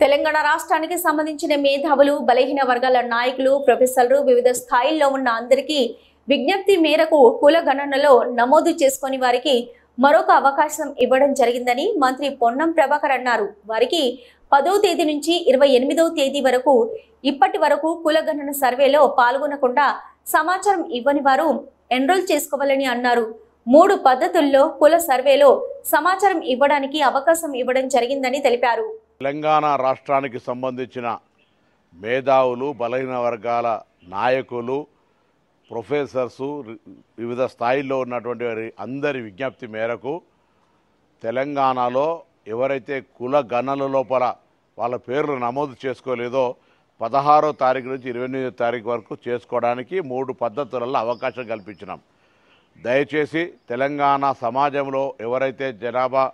తెలంగాణ రాష్ట్రానికి సంబంధించిన మేధావులు, బలహీన వర్గాల నాయకులు, ప్రొఫెసర్లు వివిధ స్థాయిల్లో ఉన్న అందరికీ విజ్ఞప్తి మేరకు కుల గణనలో నమోదు చేసుకుని వారికి మరొక అవకాశం ఇవ్వడం జరిగిందని మంత్రి పొన్నం ప్రభాకర్ అన్నారు. వారికి 10వ తేదీ నుంచి 28వ తేదీ వరకు ఇప్పటి వరకు కుల గణన సర్వేలో పాల్గొనకుండా సమాచారం ఇవ్వని వారు ఎన్రోల్ చేసుకోవాలని అన్నారు. 3 పద్ధతుల్లో కుల సర్వేలో సమాచారం ఇవ్వడానికి అవకాశం ఇవ్వడం జరిగిందని తెలిపారు. తెలంగాణ రాష్ట్రానికి సంబంధించిన మేధావులు, బలహీన వర్గాల నాయకులు, ప్రొఫెసర్సు, వివిధ స్థాయిల్లో ఉన్నటువంటి అందరి విజ్ఞప్తి మేరకు తెలంగాణలో ఎవరైతే కుల గణన లోపల వాళ్ళ పేర్లు నమోదు చేసుకోలేదో 16వ తారీఖు నుంచి 28వ తారీఖు వరకు చేసుకోవడానికి 3 పద్ధతులలో అవకాశం కల్పించినాం. దయచేసి తెలంగాణ సమాజంలో ఎవరైతే జనాభా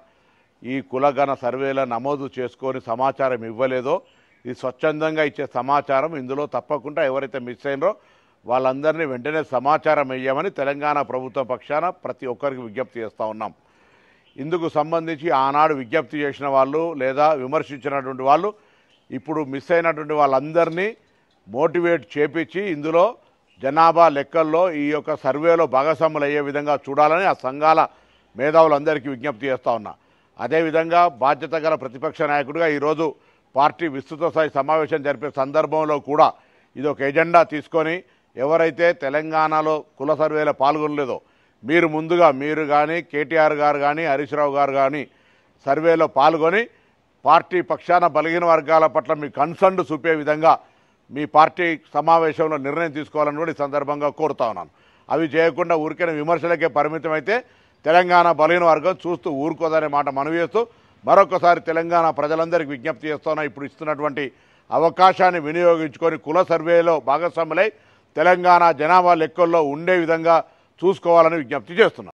ఈ కులగణ సర్వేల నమోదు చేసుకొని సమాచారం ఇవ్వలేదో, ఇది స్వచ్ఛందంగా ఇచ్చే సమాచారం ఇందులో తప్పకుండా ఎవరైతే మిస్ అయినరో వాళ్ళందరినీ వెంటనే సమాచారం ఇవ్వమని తెలంగాణ ప్రభుత్వం పక్షాన ప్రతి ఒక్కరికి విజ్ఞప్తి చేస్తూ ఉన్నాం. ఇందుకు సంబంధించి ఆనాడు విజ్ఞప్తి చేసిన వాళ్ళు లేదా విమర్శించినటువంటి వాళ్ళు ఇప్పుడు మిస్ అయినటువంటి వాళ్ళందరినీ మోటివేట్ చేపించి ఇందులో జనాభా లెక్కల్లో ఈ యొక్క సర్వేలో భాగస్వాములు అయ్యే విధంగా చూడాలని ఆ సంఘాల మేధావులందరికీ విజ్ఞప్తి చేస్తూ ఉన్నా. అదేవిధంగా బాధ్యత గల ప్రతిపక్ష నాయకుడిగా ఈరోజు పార్టీ విస్తృత స్థాయి సమావేశం జరిపే సందర్భంలో కూడా ఇది ఒక ఎజెండా తీసుకొని ఎవరైతే తెలంగాణలో కుల సర్వేలో పాల్గొనలేదో మీరు ముందుగా మీరు కానీ కేటీఆర్ గారు కానీ హరీష్ రావు గారు కానీ సర్వేలో పాల్గొని పార్టీ పక్షాన బలహీన వర్గాల పట్ల మీ కన్సర్న్ చూపే విధంగా మీ పార్టీ సమావేశంలో నిర్ణయం తీసుకోవాలని కూడా ఈ సందర్భంగా కోరుతా ఉన్నాను. అవి చేయకుండా ఊరికైన విమర్శలకే పరిమితం అయితే తెలంగాణ బలహీన వర్గం చూస్తూ ఊరుకోదనే మాట మనవి చేస్తూ మరొకసారి తెలంగాణ ప్రజలందరికీ విజ్ఞప్తి చేస్తున్నా. ఇప్పుడు ఇస్తున్నటువంటి అవకాశాన్ని వినియోగించుకొని కుల సర్వేలో భాగస్వాములై తెలంగాణ జనాభా లెక్కల్లో ఉండే విధంగా చూసుకోవాలని విజ్ఞప్తి చేస్తున్నా.